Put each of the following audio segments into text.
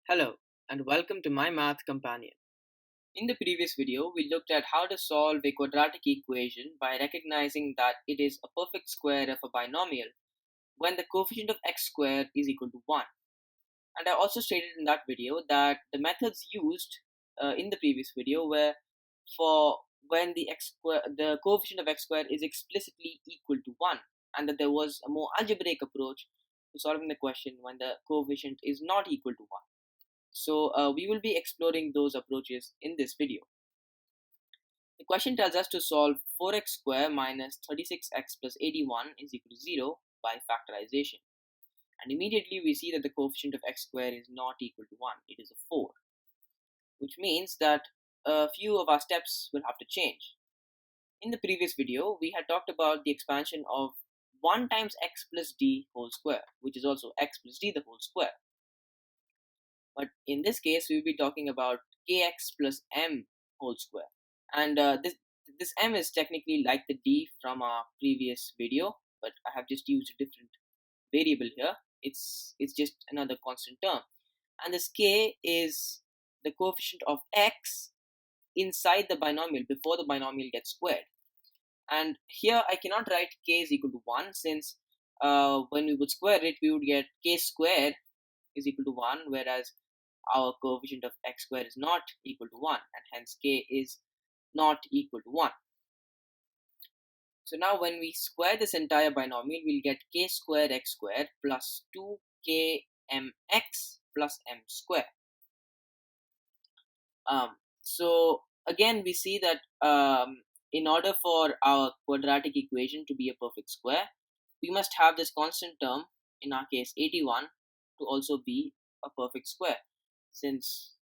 Hello and welcome to my math companion. In the previous video, we looked at how to solve a quadratic equation by recognizing that it is a perfect square of a binomial when the coefficient of x squared is equal to 1. And I also stated in that video that the methods used in the previous video were for when the coefficient of x squared is explicitly equal to 1, and that there was a more algebraic approach to solving the question when the coefficient is not equal to 1. So we will be exploring those approaches in this video. The question tells us to solve 4x square minus 36x plus 81 is equal to 0 by factorization. And immediately we see that the coefficient of x square is not equal to 1, it is a 4. Which means that a few of our steps will have to change. In the previous video, we had talked about the expansion of 1 times x plus d whole square, which is also x plus d the whole square. But in this case, we will be talking about kx plus m whole square. And this m is technically like the d from our previous video, but I have just used a different variable here. It's just another constant term. And this k is the coefficient of x inside the binomial before the binomial gets squared. And here I cannot write k is equal to 1, since when we would square it, we would get k squared is equal to 1, whereas our coefficient of x squared is not equal to 1, and hence k is not equal to 1. So now when we square this entire binomial, we'll get k squared x squared plus 2kmx plus m square. So again, we see that in order for our quadratic equation to be a perfect square, we must have this constant term, in our case 81, to also be a perfect square, since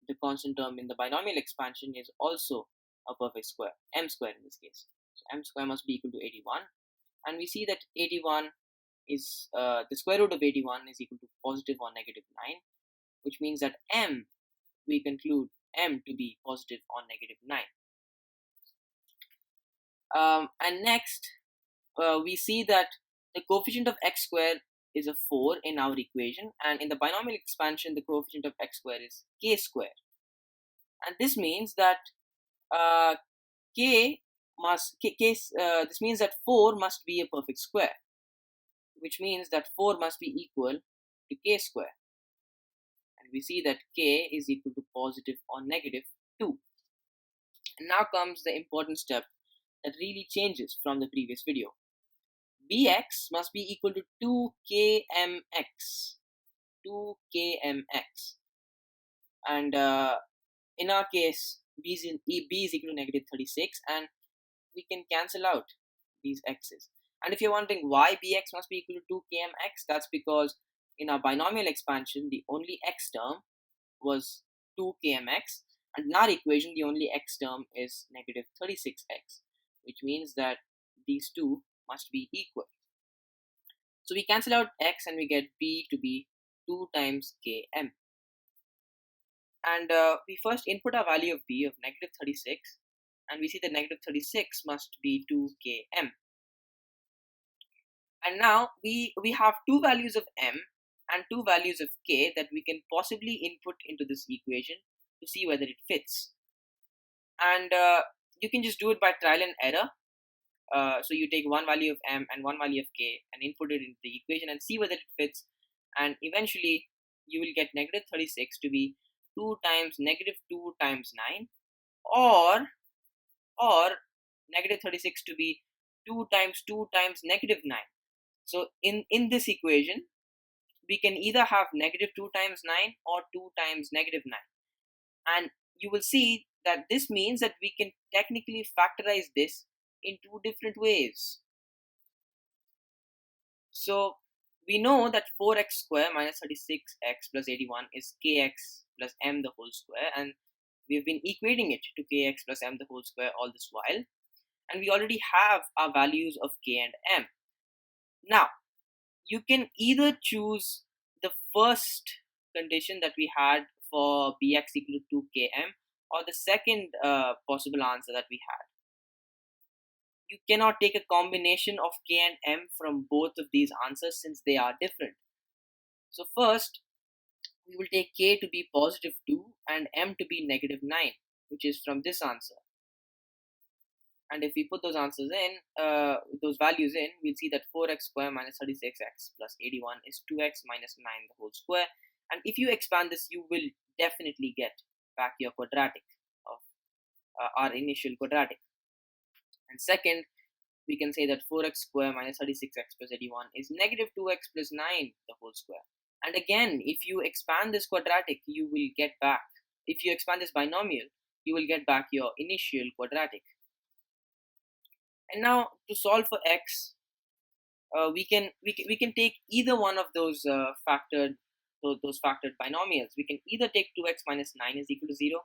the constant term in the binomial expansion is also a perfect square, m square in this case. So m square must be equal to 81, and we see that 81 is the square root of 81 is equal to positive or negative 9, which means that we conclude m to be positive or negative 9. And next, we see that the coefficient of x squared is a 4 in our equation, and in the binomial expansion the coefficient of x squared is k squared. And this means that this means that 4 must be a perfect square, which means that 4 must be equal to k square. And we see that k is equal to positive or negative 2. And now comes the important step that really changes from the previous video. Bx must be equal to 2kmx. 2kmx. And in our case, b is equal to negative 36, and we can cancel out these x's. And if you're wondering why bx must be equal to 2kmx, that's because in our binomial expansion, the only x term was 2kmx, and in our equation, the only x term is negative 36x, which means that these two must be equal. So we cancel out x and we get b to be 2 times km. And we first input our value of b of negative 36, and we see that negative 36 must be 2 km. And now we have two values of m and two values of k that we can possibly input into this equation to see whether it fits. And you can just do it by trial and error. So you take one value of m and one value of k and input it into the equation and see whether it fits, and eventually you will get negative 36 to be 2 times negative 2 times 9, or negative 36 to be 2 times 2 times negative 9. So in this equation, we can either have negative 2 times 9 or 2 times negative 9. And you will see that this means that we can technically factorize this in two different ways. So we know that 4x square minus 36x plus 81 is kx plus m the whole square, and we've been equating it to kx plus m the whole square all this while, and we already have our values of k and m. Now you can either choose the first condition that we had for bx equal to 2km, or the second possible answer that we had. You cannot take a combination of k and m from both of these answers, since they are different. So first, we will take k to be positive 2 and m to be negative 9, which is from this answer. And if we put those values in, we'll see that 4x square minus 36x plus 81 is 2x minus 9 the whole square. And if you expand this, you will definitely get back your quadratic of our initial quadratic. And second, we can say that 4x square minus 36x plus 81 is negative 2x plus 9 the whole square. And again, if you expand this quadratic, you will get back, if you expand this binomial, you will get back your initial quadratic. And now to solve for x, we can take either one of those factored binomials. We can either take 2x minus 9 is equal to 0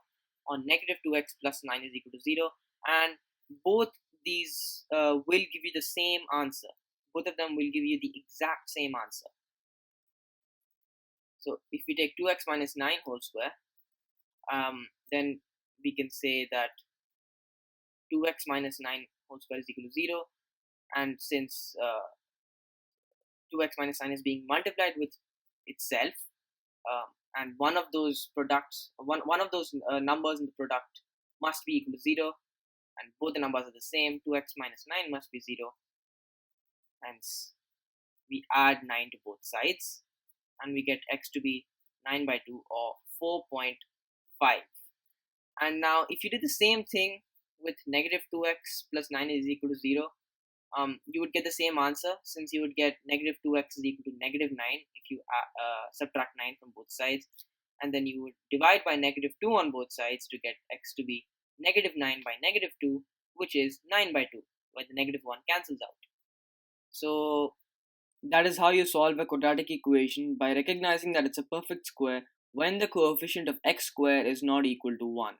or negative 2x plus 9 is equal to 0, and both these will give you the same answer. Both of them will give you the exact same answer. So if we take 2x minus 9 whole square, then we can say that 2x minus 9 whole square is equal to 0, and since 2x minus 9 is being multiplied with itself, and one of those numbers in the product must be equal to 0, and both the numbers are the same, 2x minus 9 must be 0. Hence, we add 9 to both sides, and we get x to be 9 by 2 or 4.5. And now, if you did the same thing with negative 2x plus 9 is equal to 0, you would get the same answer, since you would get negative 2x is equal to negative 9 if you subtract 9 from both sides, and then you would divide by negative 2 on both sides to get x to be negative 9 by negative 2, which is 9 by 2, where the negative 1 cancels out. So that is how you solve a quadratic equation, by recognizing that it's a perfect square when the coefficient of x square is not equal to 1.